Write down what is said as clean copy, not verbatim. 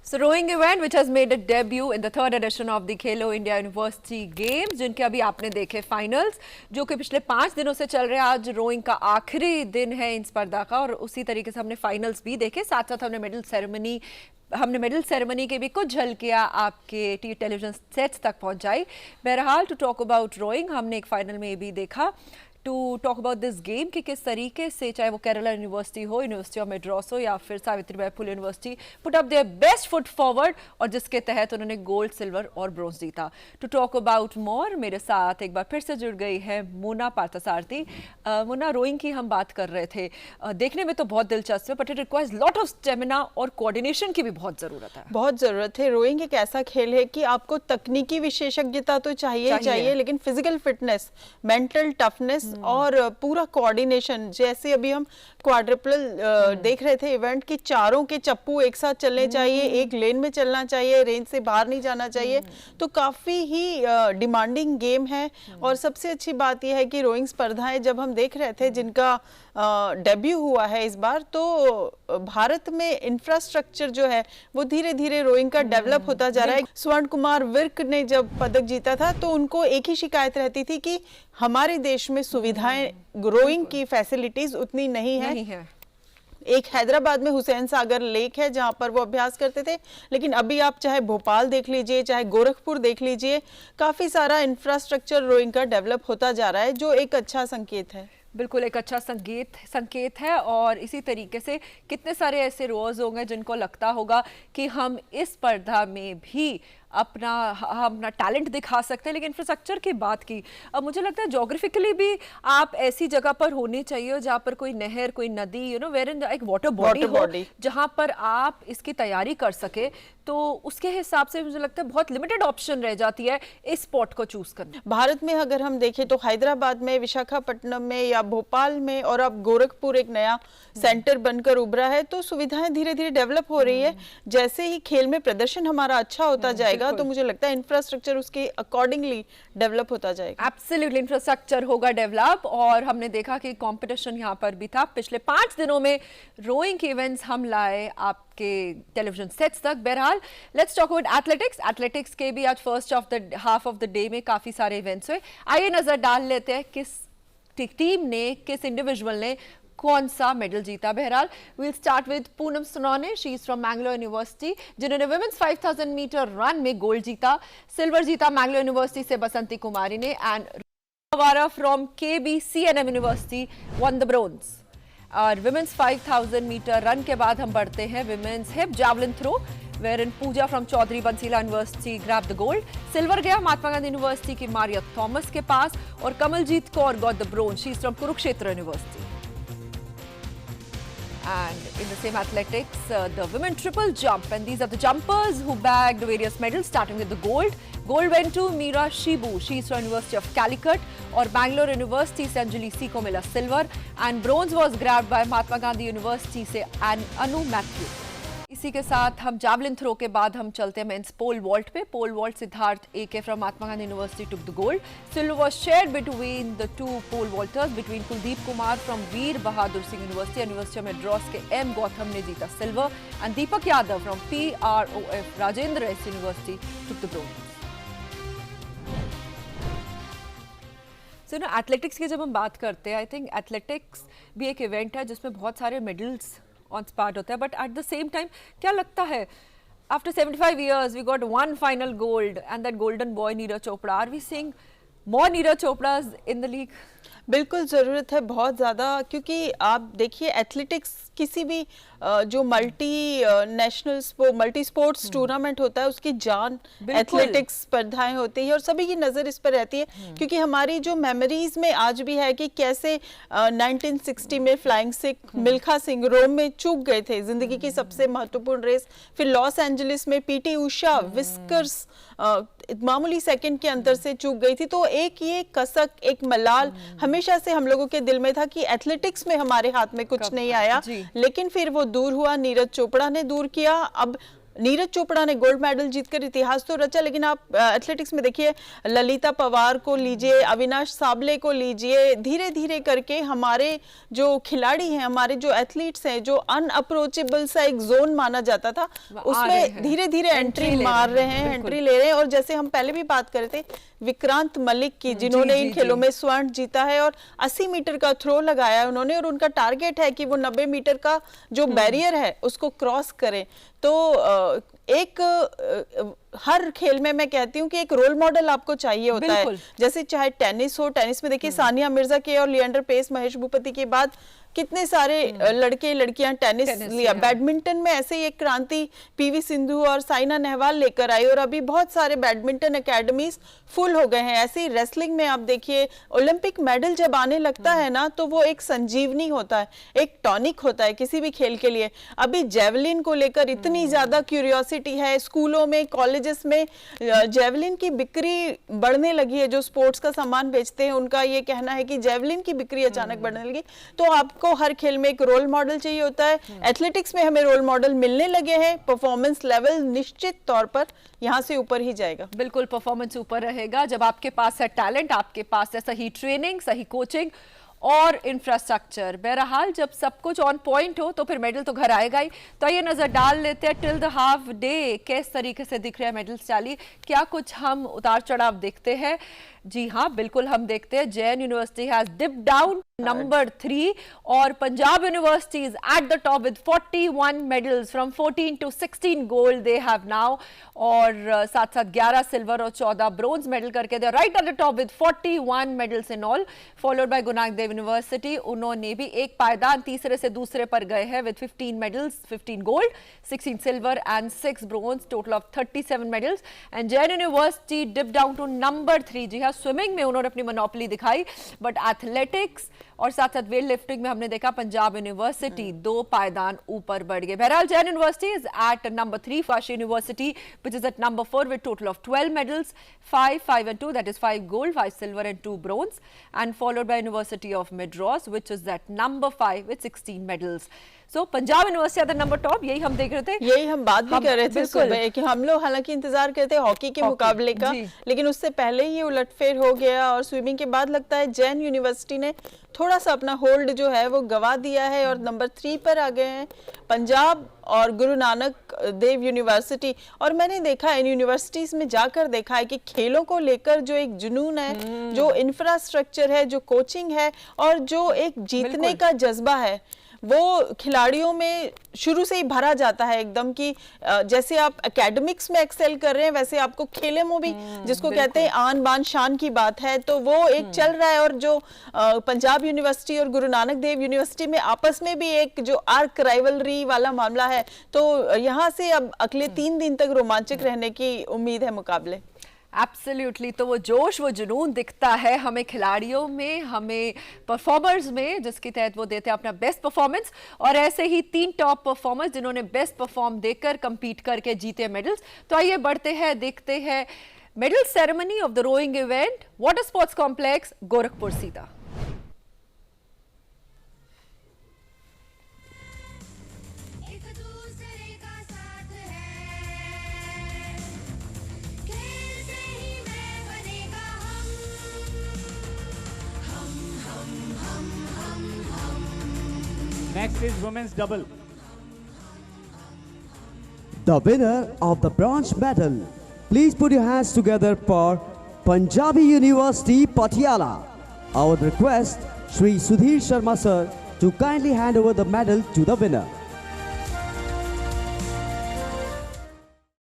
So rowing event which has made a debut in the third edition of the Khelo India University Games, जिनके अभी आपने देखे finals जो कि पिछले 5 दिनों से चल रहे हैं। आज रोइंग का आखिरी दिन है इन स्पर्धा का और उसी तरीके से हमने फाइनल्स भी देखे, साथ साथ हमने मेडल सेरेमनी के भी कुछ झलकियां आपके टेलीविजन सेट्स तक पहुंचाई। बहरहाल टू टॉक अबाउट रोइंग, हमने एक फाइनल में भी देखा to talk about this game कि किस तरीके से चाहे वो केरला यूनिवर्सिटी हो, यूनिवर्सिटी ऑफ मेड्रास हो या फिर Savitribai Phule university, put up their best foot forward और जिसके तहत उन्होंने गोल्ड, सिल्वर और ब्रोंज जीता। टू टॉक अबाउट मोर मेरे साथ एक बार फिर से जुड़ गई है मोना पार्थसारथी। मोना, रोइंग की हम बात कर रहे थे, देखने में तो बहुत दिलचस्प है but it requires lot of stamina और कोऑर्डिनेशन की भी बहुत ज़रूरत है। बहुत ज़रूरत है। रोइंग एक ऐसा खेल है कि आपको तकनीकी विशेषज्ञता तो चाहिए लेकिन फिजिकल फिटनेस, मेंटल टफनेस और पूरा कोऑर्डिनेशन, जैसे अभी हम क्वाड्रिपल देख रहे थे इवेंट की, चारों के चप्पू एक साथ चलने चाहिए, एक लेन में चलना चाहिए, रेंज से बाहर नहीं जाना चाहिए, तो काफ़ी ही डिमांडिंग गेम है। और सबसे अच्छी बात यह है कि रोइंग स्पर्धाएं जब हम देख रहे थे जिनका डेब्यू हुआ है इस बार, तो भारत में इंफ्रास्ट्रक्चर जो है वो धीरे धीरे रोइंग का डेवलप होता जा रहा है। स्वर्ण कुमार विर्क ने जब पदक जीता था तो उनको एक ही शिकायत रहती थी कि हमारे देश में सुविधाएं, रोइंग की फैसिलिटीज उतनी नहीं है। एक हैदराबाद में हुसैन सागर लेक है जहां पर वो अभ्यास करते थे, लेकिन अभी आप चाहे भोपाल देख लीजिए, चाहे गोरखपुर देख लीजिए, काफी सारा इंफ्रास्ट्रक्चर रोइंग का डेवलप होता जा रहा है, जो एक अच्छा संकेत है। बिल्कुल एक अच्छा संकेत है। और इसी तरीके से कितने सारे ऐसे रोअर्स होंगे जिनको लगता होगा कि हम इस स्पर्धा में भी अपना टैलेंट दिखा सकते हैं, लेकिन इंफ्रास्ट्रक्चर की बात की, अब मुझे लगता है जोग्राफिकली भी आप ऐसी जगह पर होनी चाहिए जहाँ पर कोई नहर, कोई नदी, वेयर इन एक वाटर बॉडी हो जहाँ पर आप इसकी तैयारी कर सके। तो उसके हिसाब से मुझे लगता है बहुत लिमिटेड ऑप्शन रह जाती है इस स्पॉट को चूज करना। भारत में अगर हम देखें तो हैदराबाद में, विशाखापट्टनम में या भोपाल में, और अब गोरखपुर एक नया सेंटर बनकर उभरा है, तो सुविधाएं धीरे धीरे डेवलप हो रही है। जैसे ही खेल में प्रदर्शन हमारा अच्छा होता जाएगा तो मुझे लगता है इंफ्रास्ट्रक्चर उसके अकॉर्डिंगली डेवलप होता जाएगा। एब्सोल्युटली इंफ्रास्ट्रक्चर होगा डेवलप। और हमने देखा कि कंपटीशन यहाँ पर भी था। पिछले 5 दिनों में रोइंग के इवेंट्स हम लाए आपके टेलीविजन सेट्स तक। बहरहाल लेट्स टॉक अबाउट एथलेटिक्स के भी आज first of the half of the day में काफी सारे इवेंट्स हुए। आइए नजर डाल लेते हैं किस टीम ने, किस इंडिविजुअल ने कौन सा मेडल जीता। बहरहाल we'll start with Poonam Sonone, she is from Mangalore university, जिन्होंने वुमेन्स 5000 मीटर रन में गोल्ड जीता। सिल्वर जीता मैंगलोर यूनिवर्सिटी से बसंती कुमारी ने। एंड रवारा from KBCNM university won the bronze. और वुमेन्स 5000 मीटर रन के बाद हम बढ़ते हैं women's hip javelin throw, wherein Pooja from Chaudhary Bansilal university grabbed the gold. Silver गया महात्मा गांधी यूनिवर्सिटी की मारिया थॉमस के पास और Kamaljeet Kaur got the bronze. She is from Kurukshetra university. And in the same athletics, the women triple jump, and these are the jumpers who bagged various medals, starting with the gold. Gold went to Meera Shibu, she is from University of Calicut, और Bangalore University से अंजलि सी को मिला silver, and bronze was grabbed by Mahatma Gandhi university से अनु Matthew. इसी के साथ हम javelin throw के बाद हम चलते हैं मेंस पोल वॉल्ट पे। Pole vault Siddharth AK from Mahatma Gandhi university took the gold. Silver was shared between the two pole vaulters between Kuldeep Kumar from Veer Bahadur Singh university of Madras के M गौतम ने जीता silver, and Deepak Yadav from PROF Rajendra S university took the bronze. So athletics की जब हम बात करते हैं, I think athletics भी एक इवेंट है जिसमें बहुत सारे मेडल्स ऑन स्पॉट होता है, but at the same time क्या लगता है, after 75 years we got one final gold and that golden boy Neeraj Chopra. Are we seeing more Neeraj Chopras in the league? बिल्कुल ज़रूरत है बहुत ज़्यादा, क्योंकि आप देखिए एथलेटिक्स किसी भी जो मल्टी स्पोर्ट्स टूर्नामेंट होता है उसकी जान एथलेटिक्स स्पर्धाएं होती है और सभी की नज़र इस पर रहती है, क्योंकि हमारी जो मेमोरीज में आज भी है कि कैसे 1960 में फ्लाइंग सिख मिल्खा सिंह रोम में चूक गए थे, जिंदगी की सबसे महत्वपूर्ण रेस, फिर लॉस एंजलिस में PT उषा विस्कर्स मामूली सेकंड के अंतर से चूक गई थी। तो एक ये कसक, एक मलाल हमेशा से हम लोगों के दिल में था कि एथलेटिक्स में हमारे हाथ में कुछ नहीं आया, लेकिन फिर वो दूर हुआ, नीरज चोपड़ा ने दूर किया। अब नीरज चोपड़ा ने गोल्ड मेडल जीतकर इतिहास तो रचा, लेकिन आप एथलेटिक्स में देखिए ललिता पवार को लीजिए, अविनाश साबले को लीजिए, धीरे धीरे करके हमारे जो खिलाड़ी हैं, हमारे जो एथलीट्स हैं, जो अनअप्रोचेबल सा एक जोन माना जाता था, उसमें धीरे धीरे एंट्री मार रहे हैं, एंट्री ले रहे हैं। और जैसे हम पहले भी बात कर रहे थे विक्रांत मलिक की, जिन्होंने इन खेलों में स्वर्ण जीता है और 80 मीटर का थ्रो लगाया है उन्होंने, और उनका टारगेट है कि वो 90 मीटर का जो बैरियर है उसको क्रॉस करें। तो एक हर खेल में मैं कहती हूँ कि एक रोल मॉडल आपको चाहिए होता है। जैसे चाहे टेनिस हो, टेनिस में देखिए सानिया मिर्जा के और लिएंडर पेस, महेश भूपति के बाद कितने सारे लड़के लड़कियां टेनिस लिया। बैडमिंटन में ऐसे ही एक क्रांति पीवी सिंधु और साइना नेहवाल लेकर आई, और अभी बहुत सारे बैडमिंटन एकेडमीज फुल हो गए हैं। ऐसे ही रेसलिंग में आप देखिए ओलंपिक मेडल जब आने लगता है ना, तो वो एक संजीवनी होता है, एक टॉनिक होता है किसी भी खेल के लिए। अभी जेवलिन को लेकर इतनी ज्यादा क्यूरियोसिटी है, स्कूलों में, कॉलेजेस में जेवलिन की बिक्री बढ़ने लगी है। जो स्पोर्ट्स का सामान बेचते हैं उनका ये कहना है कि जेवलिन की बिक्री अचानक बढ़ने लगी। तो आपको हर खेल में एक रोल मॉडल चाहिए होता है। एथलेटिक्स में हमें रोल मॉडल मिलने लगे हैं। परफॉर्मेंस लेवल निश्चित तौर पर यहाँ से ऊपर ही जाएगा। बिल्कुल परफॉर्मेंस ऊपर रहेगा जब आपके पास है टैलेंट, आपके पास है सही ट्रेनिंग, सही कोचिंग और इंफ्रास्ट्रक्चर। बहरहाल जब सब कुछ ऑन पॉइंट हो तो फिर मेडल तो घर आएगा ही। तो ये नजर डाल लेते हैं टिल द हाफ डे किस तरीके से दिख रहे हैं मेडल्स चाली, क्या कुछ हम उतार चढ़ाव देखते हैं। जी हाँ, बिल्कुल हम देखते हैं Jain university has dip down number 3 और Punjab university is at the top with 41 medals from 14 to 16 gold they have now, और साथ साथ 11 सिल्वर और 14 ब्रोंज मेडल करके they right at the top with 41 medals in all, followed by Guru Nanak Dev university. उन्होंने भी एक पायदान तीसरे से दूसरे पर गए हैं with 15 medals, 15 gold, 16 silver and 6 bronze, total of 37 medals. And Jain university dip down to number 3। जी हाँ, स्विमिंग में उन्होंने अपनी मोनोपोली दिखाई, बट एथलेटिक्स और साथ साथ वेट लिफ्टिंग में हमने देखा पंजाब यूनिवर्सिटी 2 पायदान ऊपर बढ़ गए। बहरहाल Jain university is at number 3, फाशी university which is at number 4 with total of 12 medals, 5, 5 and 2, that is 5 gold, 5 silver and 2 bronze, and followed by University of Madras which is at number 5 with 16 medals. So Punjab university at the number top, यही हम देख रहे थे, यही हम बात भी कर रहे थे सुबह कि हम लोग हालांकि इंतजार करते हैं हॉकी के मुकाबले का, लेकिन उससे पहले ही उलटफेर हो गया। और स्विमिंग के बाद लगता है जैन यूनिवर्सिटी ने थोड़ा सा अपना होल्ड जो है वो गवा दिया है और नंबर 3 पर आ गए हैं पंजाब और गुरु नानक देव यूनिवर्सिटी। और मैंने देखा इन यूनिवर्सिटीज में जाकर देखा है कि खेलों को लेकर जो एक जुनून है, जो इंफ्रास्ट्रक्चर है, जो कोचिंग है और जो एक जीतने का जज्बा है, वो खिलाड़ियों में शुरू से ही भरा जाता है एकदम। कि जैसे आप एकेडमिक्स में एक्सेल कर रहे हैं वैसे आपको खेलों में भी, जिसको कहते हैं आन बान शान की बात है, तो वो एक चल रहा है। और जो पंजाब यूनिवर्सिटी और गुरु नानक देव यूनिवर्सिटी में आपस में भी एक जो आर्क राइवलरी वाला मामला है, तो यहाँ से अब अगले 3 दिन तक रोमांचक रहने की उम्मीद है मुकाबले। एब्सोल्युटली। तो वो जोश, वो जुनून दिखता है हमें खिलाड़ियों में, हमें परफॉर्मर्स में, जिसके तहत वो देते हैं अपना बेस्ट परफॉर्मेंस। और ऐसे ही 3 टॉप परफॉर्मर्स जिन्होंने बेस्ट परफॉर्म देकर कंपीट करके जीते मेडल्स। तो आइए बढ़ते हैं, देखते हैं medal ceremony of the rowing event, water sports complex, Gorakhpur सीता। Next is women's double. The winner of the bronze medal. Please put your hands together for Punjabi University, Patiala. I would request Shri Sudhir Sharma sir to kindly hand over the medal to the winner.